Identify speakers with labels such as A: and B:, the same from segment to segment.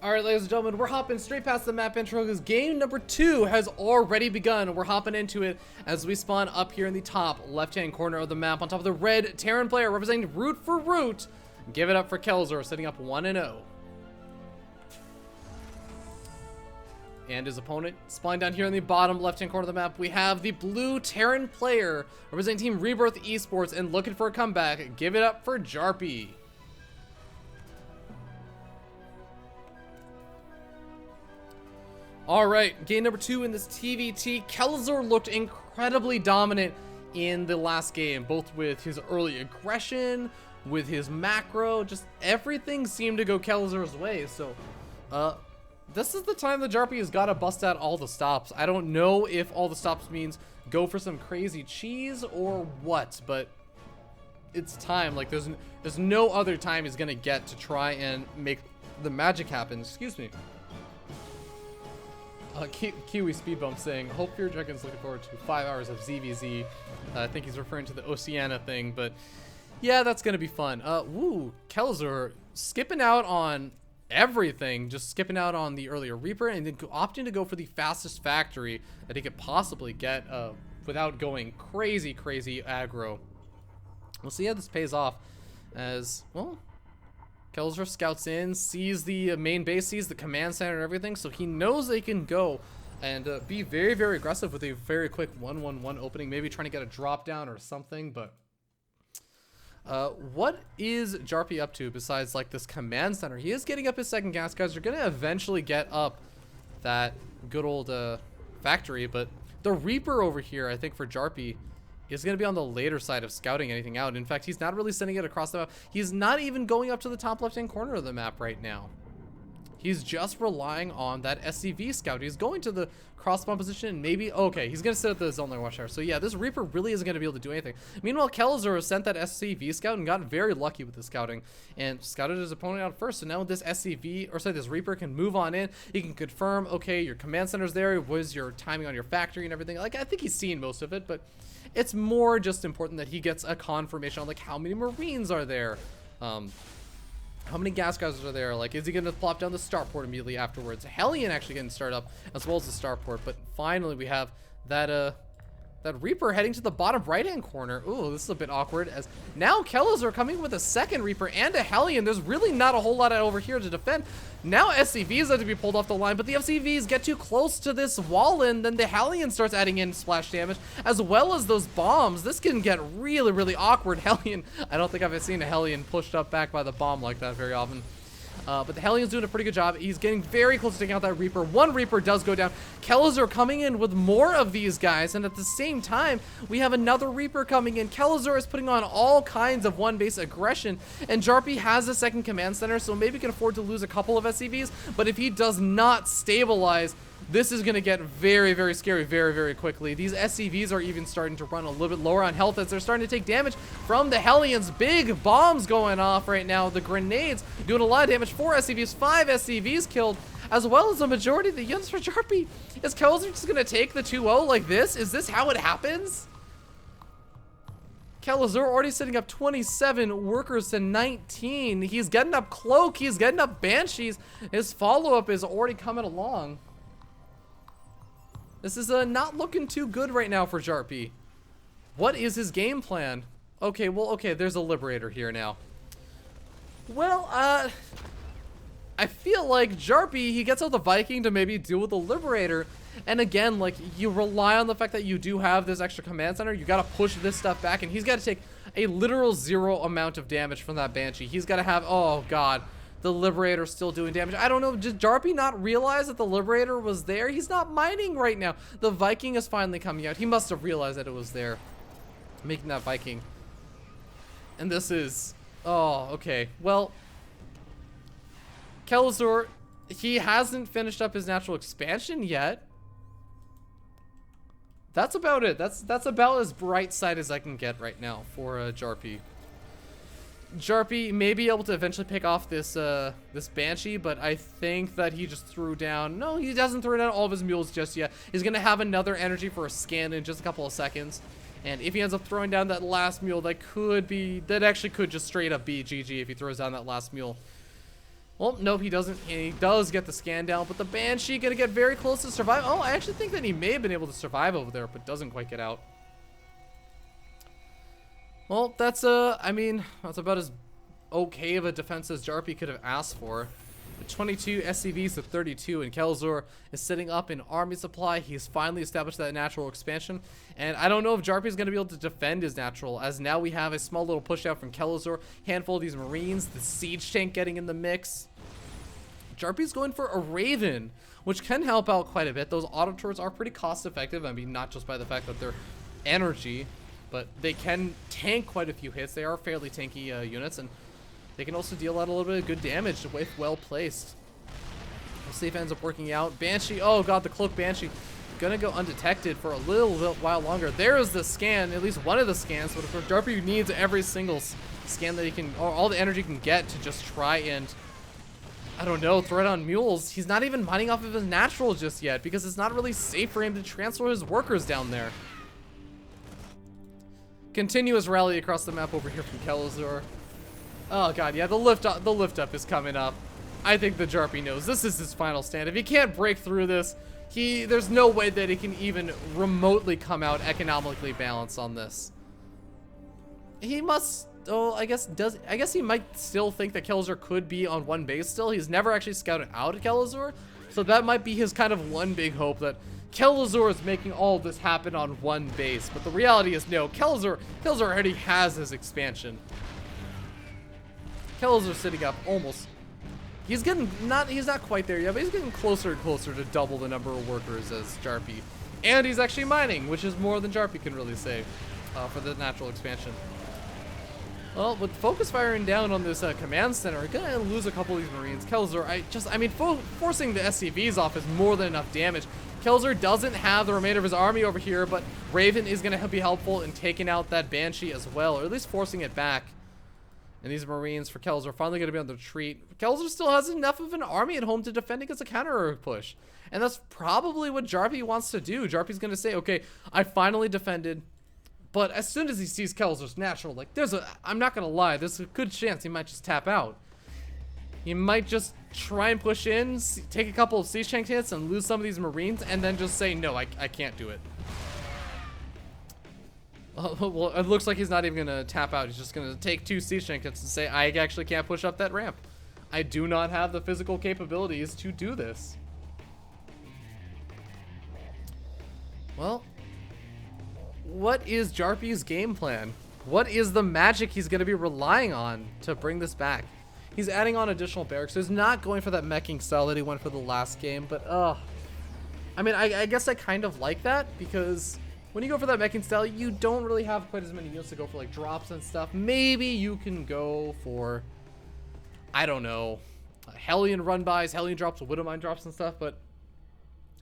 A: Alright, ladies and gentlemen, we're hopping straight past the map intro because game number 2 has already begun. We're hopping into it as we spawn up here in the top left-hand corner of the map on top of the red Terran player representing Root for Root. Give it up for Kelazhur, sitting up 1-0. And his opponent, spawning down here in the bottom left-hand corner of the map, we have the blue Terran player representing Team Rebirth Esports and looking for a comeback. Give it up for Jarppi. Alright, game number 2 in this TvT. Kelazhur looked incredibly dominant in the last game, both with his early aggression, with his macro, just everything seemed to go Kelazhur's way. So, this is the time that Jarppi has got to bust out all the stops. I don't know if all the stops means go for some crazy cheese or what, but it's time. Like, there's no other time he's going to get to try and make the magic happen. Excuse me. Kiwi Speed Bump saying, hope your Dragon's looking forward to 5 hours of ZVZ. I think he's referring to the Oceania thing, but yeah, that's going to be fun. Woo, Kelazhur skipping out on everything, just skipping out on the earlier Reaper and then opting to go for the fastest factory that he could possibly get without going crazy aggro. We'll see how this pays off as, well, Kelazhur scouts in, sees the main base, sees the command center and everything, so he knows they can go and be very aggressive with a very quick 1-1-1 opening, maybe trying to get a drop down or something. But what is Jarppi up to besides like this command center? He is getting up his second gas guys. They're going to eventually get up that good old factory, but the Reaper over here, I think for Jarppi, is going to be on the later side of scouting anything out. In fact, he's not really sending it across the map. He's not even going up to the top left-hand corner of the map right now. He's just relying on that SCV scout. He's going to the cross-spawn position and maybe, okay, he's going to sit at the zone like watch tower. So yeah, this Reaper really isn't going to be able to do anything. Meanwhile, Kelazhur sent that SCV scout and got very lucky with the scouting and scouted his opponent out first. So now this SCV, or sorry, this Reaper can move on in. He can confirm, okay, your command center's there. Was your timing on your factory and everything? Like, I think he's seen most of it, but it's more just important that he gets a confirmation on like how many Marines are there, how many gas guys are there, like is he going to plop down the starport immediately afterwards. Hellion actually getting started up as well as the starport, but finally we have that that Reaper heading to the bottom right-hand corner. Ooh, this is a bit awkward as now Kelazhur coming with a second Reaper and a Hellion. There's really not a whole lot over here to defend. Now SCVs have to be pulled off the line, but the FCVs get too close to this wall and then the Hellion starts adding in splash damage as well as those bombs. This can get really awkward. Hellion, I don't think I've seen a Hellion pushed up back by the bomb like that very often. But the Hellion's doing a pretty good job. He's getting very close to taking out that Reaper. One Reaper does go down. Kelazhur coming in with more of these guys, and at the same time, we have another Reaper coming in. Kelazhur is putting on all kinds of one-base aggression, and Jarppi has a second command center, so maybe can afford to lose a couple of SCVs, but if he does not stabilize, this is going to get very scary very quickly. These SCVs are even starting to run a little bit lower on health as they're starting to take damage from the Hellions. Big bombs going off right now. The grenades doing a lot of damage. 4 SCVs, 5 SCVs killed, as well as the majority of the units for Jarppi. Is Kelazhur just going to take the 2-0 like this? Is this how it happens? Kelazhur already setting up 27 workers to 19. He's getting up Cloak. He's getting up Banshees. His follow-up is already coming along. This is not looking too good right now for Jarppi. What is his game plan? Okay, well, okay, there's a Liberator here now. Well, I feel like Jarppi, he gets out the Viking to maybe deal with the Liberator. And again, like, you rely on the fact that you do have this extra command center. You gotta push this stuff back, and he's gotta take a literal 0 amount of damage from that Banshee. He's gotta have, oh god, the Liberator still doing damage. I don't know, did Jarppi not realize that the Liberator was there? He's not mining right now. The Viking is finally coming out. He must have realized that it was there, making that Viking. And this is, oh, okay. Well, Kelazhur, he hasn't finished up his natural expansion yet. That's about it. That's about as bright side as I can get right now for Jarppi. Jarppi may be able to eventually pick off this this Banshee, but I think that he just threw down. No, he doesn't throw down all of his mules just yet. He's gonna have another energy for a scan in just a couple of seconds, and if he ends up throwing down that last mule, that actually could just straight up be GG if he throws down that last mule. Well, nope, he doesn't. He does get the scan down, but the Banshee gonna get very close to survive. Oh, I actually think that he may have been able to survive over there, but doesn't quite get out. Well, that's I mean, that's about as okay of a defense as Jarppi could have asked for. With 22 SCVs to 32, and Kelazhur is sitting up in army supply. He's finally established that natural expansion, and I don't know if Jarppi is going to be able to defend his natural, as now we have a small little push out from Kelazhur, handful of these Marines, the siege tank getting in the mix. Jarppi's going for a Raven, which can help out quite a bit. Those auto turrets are pretty cost effective. I mean, not just by the fact that they're energy, but they can tank quite a few hits. They are fairly tanky units, and they can also deal out a little bit of good damage if well placed. We'll see if it ends up working out. Banshee, oh god, the Cloak Banshee gonna go undetected for a little while longer. There is the scan, at least one of the scans, but of course Jarppi needs every single scan that he can, or all the energy he can get to just try and, I don't know, throw it on mules. He's not even mining off of his natural just yet because it's not really safe for him to transfer his workers down there. Continuous rally across the map over here from Kelazhur. Oh god, yeah, the lift up is coming up. I think the Jarppi knows this is his final stand. If he can't break through this, there's no way that he can even remotely come out economically balanced on this. He must, oh, I guess he might still think that Kelazhur could be on one base still. He's never actually scouted out Kelazhur, so that might be his kind of one big hope, that Kelazhur is making all this happen on one base. But the reality is no, Kelazhur already has his expansion. Kelazhur sitting up almost. He's not quite there yet, but he's getting closer and closer to double the number of workers as Jarppi. And he's actually mining, which is more than Jarppi can really say for the natural expansion. Well, with focus firing down on this command center, we're gonna lose a couple of these Marines. Kelazhur, I mean, forcing the SCVs off is more than enough damage. Kelazhur doesn't have the remainder of his army over here, but Raven is gonna be helpful in taking out that Banshee as well, or at least forcing it back. And these Marines for Kelazhur are finally going to be on the retreat. Kelazhur still has enough of an army at home to defend against a counter push. And that's probably what Jarppi wants to do. Jarppi's going to say, okay, I finally defended. But as soon as he sees Kelazhur's natural, like, I'm not going to lie, there's a good chance he might just tap out. He might just try and push in, take a couple of siege tank hits, and lose some of these Marines, and then just say, no, I can't do it. Well, it looks like he's not even going to tap out. He's just going to take 2 siege tank hits and say, I actually can't push up that ramp. I do not have the physical capabilities to do this. Well, what is Jarppi's game plan? What is the magic he's going to be relying on to bring this back? He's adding on additional barracks. So he's not going for that meching style that he went for the last game, but I mean, I guess I kind of like that, because when you go for that meching style, you don't really have quite as many units to go for like drops and stuff. Maybe you can go for, I don't know, Hellion run-bys, Hellion drops, Widowmine drops and stuff, but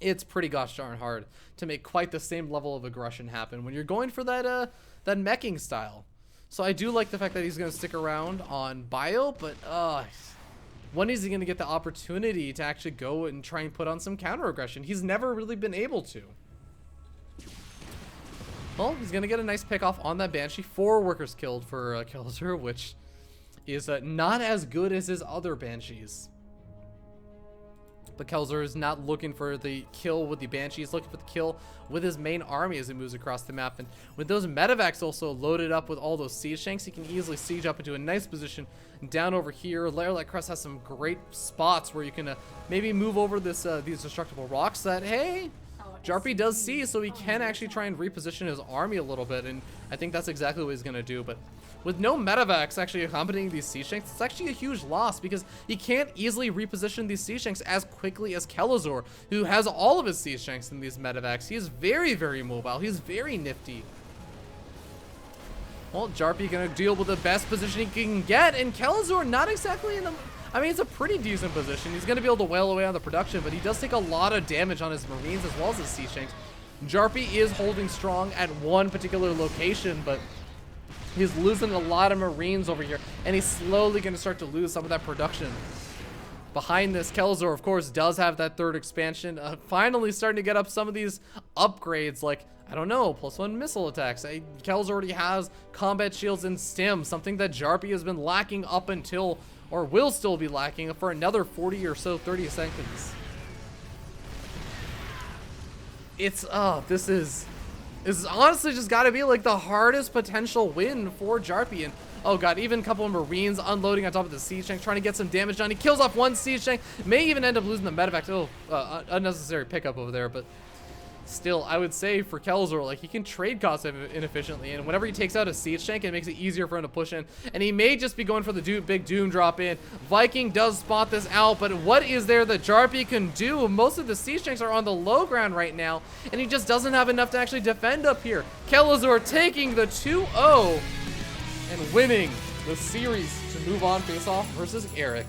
A: it's pretty gosh darn hard to make quite the same level of aggression happen when you're going for that meching style. So I do like the fact that he's going to stick around on bio, but when is he going to get the opportunity to actually go and try and put on some counter aggression? He's never really been able to. Well, he's going to get a nice pick off on that Banshee. 4 workers killed for Kelazhur, which is not as good as his other Banshees. But Kelazhur is not looking for the kill with the Banshee. He's looking for the kill with his main army as he moves across the map. And with those medevacs also loaded up with all those siege tanks, he can easily siege up into a nice position down over here. Lair Like Crest has some great spots where you can maybe move over these destructible rocks that, hey, Jarppi does see, so he can actually try and reposition his army a little bit, and I think that's exactly what he's going to do. But with no medevacs actually accompanying these siege tanks, it's actually a huge loss, because he can't easily reposition these siege tanks as quickly as Kelazhur, who has all of his siege tanks in these medevacs. He is very, very mobile. He's very nifty. Well, Jarppi going to deal with the best position he can get, and Kelazhur not exactly in the... I mean, it's a pretty decent position. He's going to be able to wail away on the production, but he does take a lot of damage on his Marines as well as his siege tanks. Jarppi is holding strong at one particular location, but he's losing a lot of Marines over here, and he's slowly going to start to lose some of that production. Behind this, Kelazhur, of course, does have that 3rd expansion. Finally starting to get up some of these upgrades, like, I don't know, +1 missile attacks. Kelazhur already has combat shields and stim, something that Jarppi has been lacking up until or will still be lacking for another 40 or so 30 seconds. It's this is honestly just got to be like the hardest potential win for Jarppi. And oh god, even a couple of Marines unloading on top of the siege tank, trying to get some damage done. He kills off one siege tank, may even end up losing the medevac. Oh, unnecessary pickup over there, but still, I would say for Kelazhur, like, he can trade costs inefficiently, and whenever he takes out a siege tank, it makes it easier for him to push in, and he may just be going for the big doom drop in. Viking does spot this out, but what is there that Jarppi can do? Most of the siege tanks are on the low ground right now, and he just doesn't have enough to actually defend up here. Kelazhur taking the 2-0 and winning the series to move on face-off versus Eric.